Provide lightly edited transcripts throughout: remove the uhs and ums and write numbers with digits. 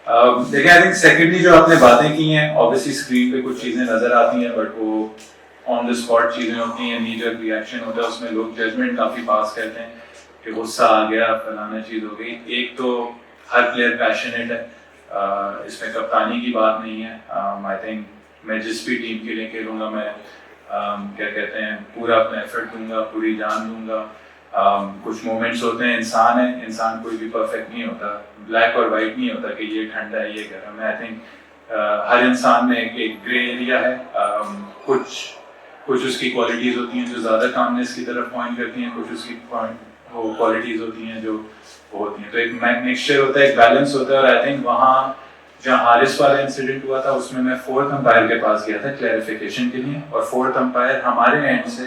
देखिए I think secondly जो आपने बातें की हैं ऑब्वियसली स्क्रीन पे कुछ चीज़ें नज़र आती हैं बट वो ऑन द स्पॉट चीज़ें होती हैं, नी जर्क रिएक्शन होता है, उसमें लोग जजमेंट काफ़ी पास करते हैं कि गुस्सा आ गया फलाना चीज़ हो गई। एक तो हर प्लेयर पैशनेट है, इसमें कप्तानी की बात नहीं है। आई थिंक मैं जिस भी टीम के लिए खेलूँगा मैं क्या कहते हैं पूरा अपना एफर्ट दूंगा, पूरी जान दूंगा। कुछ मोमेंट्स होते हैं, इंसान है, इंसान कोई भी परफेक्ट नहीं होता, ब्लैक और वाइट नहीं होता कि ये ठंडा है ये गर्म है। आई थिंक हर इंसान में एक ग्रे एरिया है। कुछ उसकी क्वालिटीज़ होती हैं जो ज़्यादा कामनेस की तरफ पॉइंट करती हैं, कुछ उसकी वो क्वालिटीज़ होती हैं जो वो होती हैं। तो एक मिक्सचर होता है, एक बैलेंस होता है। और आई थिंक वहाँ जहाँ हारिस वाला इंसिडेंट हुआ था उसमें मैं फोर्थ अंपायर के पास गया था क्लैरिफिकेशन के लिए, और फोर्थ अंपायर हमारे एंड से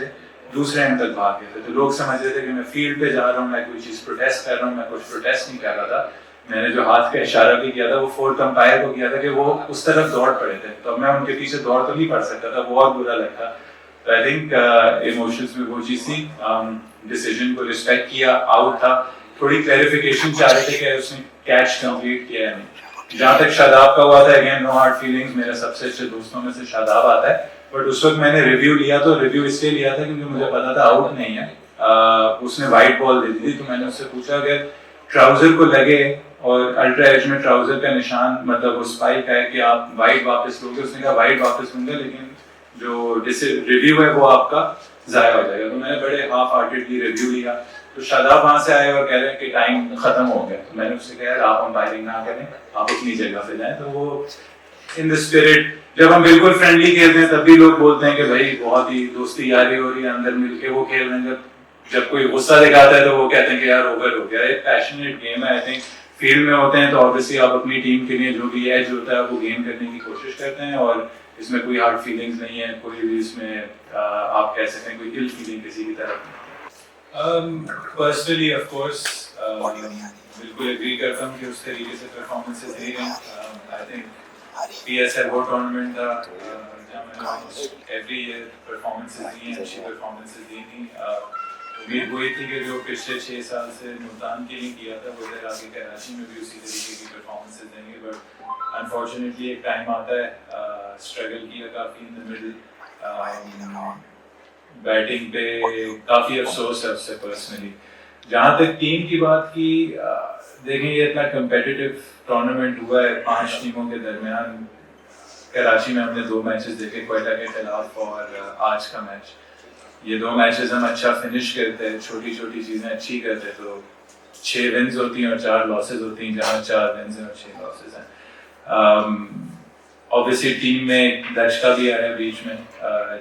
दूसरे एंड तक भाग गए थे। तो लोग समझ रहे थे कि मैं फील्ड पे जा रहा हूँ, मैं कोई चीज़ प्रोटेस्ट कर रहा हूँ, मैं कुछ प्रोटेस्ट नहीं कर रहा था। मैंने जो हाथ का इशारा भी किया था वो फोर्थ अंपायर को किया था कि वो उस तरफ दौड़ पड़े थे, तो मैं उनके पीछे दौड़ तो नहीं पड़ सकता था, बहुत बुरा लगता। तो आई थिंक इमोशंस में वो चीज़ थी। डिसीजन को रिस्पेक्ट किया, आउट था, थोड़ी क्लैरिफिकेशन चाह रहे थे कि उसने कैच कंप्लीट किया है नहीं। जहाँ तक शादाब का हुआ था, अगेन नो हार्ड फीलिंग्स, मेरे सबसे अच्छे दोस्तों में से शादाब आता है, बट उस वक्त मैंने रिव्यू लिया तो रिव्यू इसलिए लिया था क्योंकि मुझे पता था आउट नहीं है। उसने वाइट बॉल दे दी थी, तो मैंने उससे पूछा कि ट्राउजर को लगे और अल्ट्रा एज में ट्राउजर का निशान मतलब वो स्पाइक है कि आप वाइट वापस लोगे। उसने कहा वाइट वापस लूंगा लेकिन जो रिव्यू है वो आपका जाया हो जाएगा। तो मैंने बड़े हाफ हार्टेडली रिव्यू लिया। तो शादाब वहां से आए और कह रहे हैं कि टाइम खत्म हो गया। तो मैंने उससे कहा यार आप अंपायरिंग ना करें, आप अपनी जगह पे जाएं। तो वो इन द स्पिरिट, जब हम बिल्कुल फ्रेंडली खेलते हैं तब भी लोग बोलते हैं कि भाई बहुत ही दोस्ती यारी हो रही है, अंदर मिलके वो खेल रहे हैं। जब कोई गुस्सा दिखाता है तो वो कहते हैं कि यार ओवर हो गया। एक पैशनेट गेम है। आई थिंक फील्ड में होते हैं तो ऑब्वियसली आप अपनी टीम के लिए जो भी एज होता है वो गेन करने की कोशिश करते हैं, और इसमें कोई हार्ड फीलिंग्स नहीं है, कोई भी इसमें आप कह सकते हैं कोई इल फीलिंग किसी की तरफ नहीं। पर्सनली ऑफ कोर्स बिल्कुल एग्री करता हूँ कि उस तरीके से परफॉर्मेंसेस दी गई। आई थिंक PSL वो टूर्नामेंट था जहाँ मैंने ऑलमोस्ट एवरी ईयर परफॉर्मेंसेस दी हैं, अच्छी परफॉर्मेंसेस दी थी। उम्मीद हुई थी कि जो पिछले 6 साल से मुल्तान के लिए किया था वो इधर आगे कराची में भी उसी तरीके की परफॉर्मेंसेस देंगे। बट अनफॉर्चुनेटली एक टाइम आता है, स्ट्रगल किया काफ़ी इन द मिडिल, बैटिंग पे काफ़ी अफसोस है उससे पर्सनली। जहाँ तक टीम की बात की, देखें ये इतना कम्पिटिटिव टूर्नामेंट हुआ है 5 टीमों के दरमियान। कराची में हमने 2 मैचेस देखे, क्वेटा के खिलाफ और आज का मैच। ये 2 मैचेस हम अच्छा फिनिश करते हैं, छोटी छोटी चीज़ें अच्छी करते हैं तो 6 विन्स होती हैं और 4 लॉसेज होती हैं, जहाँ 4 विन्स हैं और 6 लॉसेज हैं। ऑब्वियसली टीम में दर्ज का भी आया बीच में,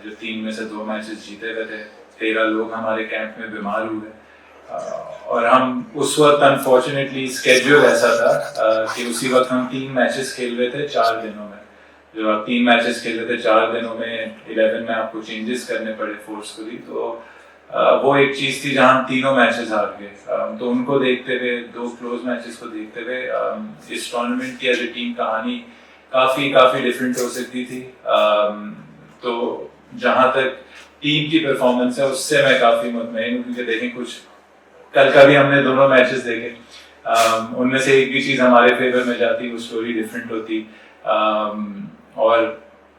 जो 3 में से 2 मैचेस जीते हुए थे। 13 लोग हमारे कैंप में बीमार हुए, और हम उस वक्त अनफॉर्चुनेटली स्केड्यूल ऐसा था कि उसी वक्त हम 3 मैचेस खेल रहे थे 4 दिनों में। जो आप 3 मैचेस खेल रहे थे 4 दिनों में, 11 में आपको चेंजेस करने पड़े फोर्सफुली। तो वो एक चीज़ थी जहाँ हम तीनों मैचेस हार गए। तो उनको देखते हुए, 2 क्लोज मैचेस को देखते हुए, इस टूर्नामेंट की एज ए टीम कहानी काफ़ी डिफरेंट हो सकती थी। तो जहाँ तक टीम की परफॉर्मेंस है उससे मैं काफ़ी मुतमईन हूँ, क्योंकि देखें कुछ कल का भी हमने दोनों मैचेस देखे, उनमें से एक भी चीज़ हमारे फेवर में जाती वो स्टोरी डिफरेंट होती। और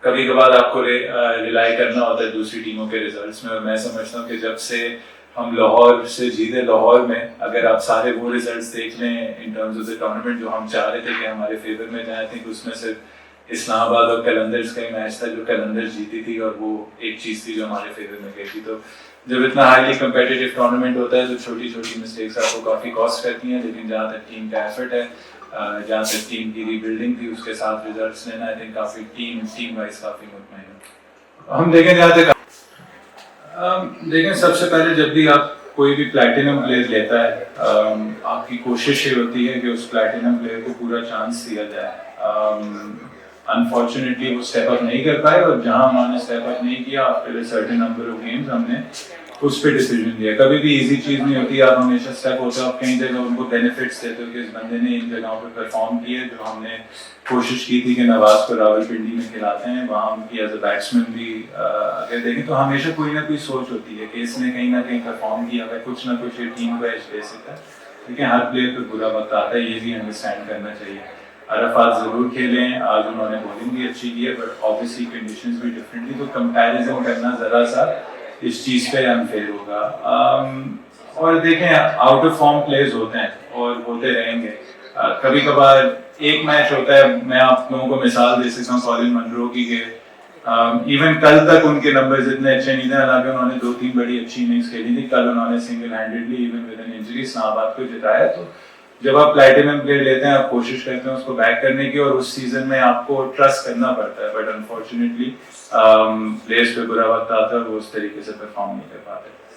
कभी कभार आपको रिलाई करना होता है दूसरी टीमों के रिजल्ट्स में, और मैं समझता हूँ कि जब से हम लाहौर से जीते, लाहौर में अगर आप सारे वो रिजल्ट्स देख लें in terms of the tournament जो हम चाह रहे थे कि हमारे फेवर में जाए, थी उसमें सिर्फ इस्लामाबाद और कलंदर्स का ही मैच था जो कलंदर जीती थी, और वो एक चीज़ थी जो हमारे फेवर में गई थी। तो जब इतना हाईली कम्पिटिटिव टूर्नामेंट होता है तो छोटी छोटी मिस्टेक्स आपको काफ़ी कॉस्ट करती हैं, लेकिन जहाँ तक टीम का एफर्ट है, जहाँ तक टीम की रीबिल्डिंग थी उसके साथ रिजल्ट्स लेना, आई थिंक काफ़ी टीम वाइज काफ़ी मुतमईन हूँ। हम देखें जहाँ तक देखें, सबसे पहले जब भी आप कोई भी प्लैटिनम प्लेयर लेता है, आपकी कोशिश ये होती है कि उस प्लैटिनम प्लेयर को पूरा चांस दिया जाए। अनफॉर्चुनेटली वो स्टेप अप नहीं कर पाए, और जहां हमने स्टेप अप नहीं किया after a certain number of games हमने उस पर डिसीजन लिया। कभी भी इजी चीज़ नहीं होती, आप हमेशा स्टेप होते हो, आप कई जगह उनको बेनिफिट्स देते हो कि इस बंदे ने इन जगहों पर परफॉर्म किया। जो हमने कोशिश की थी कि नवाज को रावलपिंडी में खिलाते हैं, वहाँ उनकी एज अ बैट्समैन भी अगर देखें तो हमेशा कोई ना कोई सोच होती है कि इसने कहीं ना कहीं परफॉर्म किया है, कुछ ना कुछ टीम को एज दे सकता है। लेकिन हर प्लेयर पर बुरा वक्त आता है, ये भी अंडरस्टैंड करना चाहिए। अरफात ज़रूर खेले हैं, आज उन्होंने बॉलिंग भी अच्छी की है, बट ऑब्वियसली कंडीशंस भी डिफरेंट थी, तो कंपैरिजन करना ज़रा सा इस चीज़ पे अनफेयर होगा। और देखें, आउट ऑफ फॉर्म प्लेयर्स होते हैं और होते रहेंगे। कभी कभार एक मैच होता है, मैं आप लोगों को मिसाल दे सकता हूँ कॉलिन मनरो की, के इवन कल तक उनके नंबर्स इतने अच्छे नहीं थे, हालांकि उन्होंने 2-3 बड़ी अच्छी इनिंग्स खेली थी। कल उन्होंने single handedly even with an injury Islamabad को जिताया। तो जब आप प्लैटिनम प्लेयर लेते हैं, आप कोशिश करते हैं उसको बैक करने की, और उस सीजन में आपको ट्रस्ट करना पड़ता है, बट अनफॉर्चुनेटली प्लेयर्स पे बुरा वक्त आता है और वो उस तरीके से परफॉर्म नहीं कर पाते।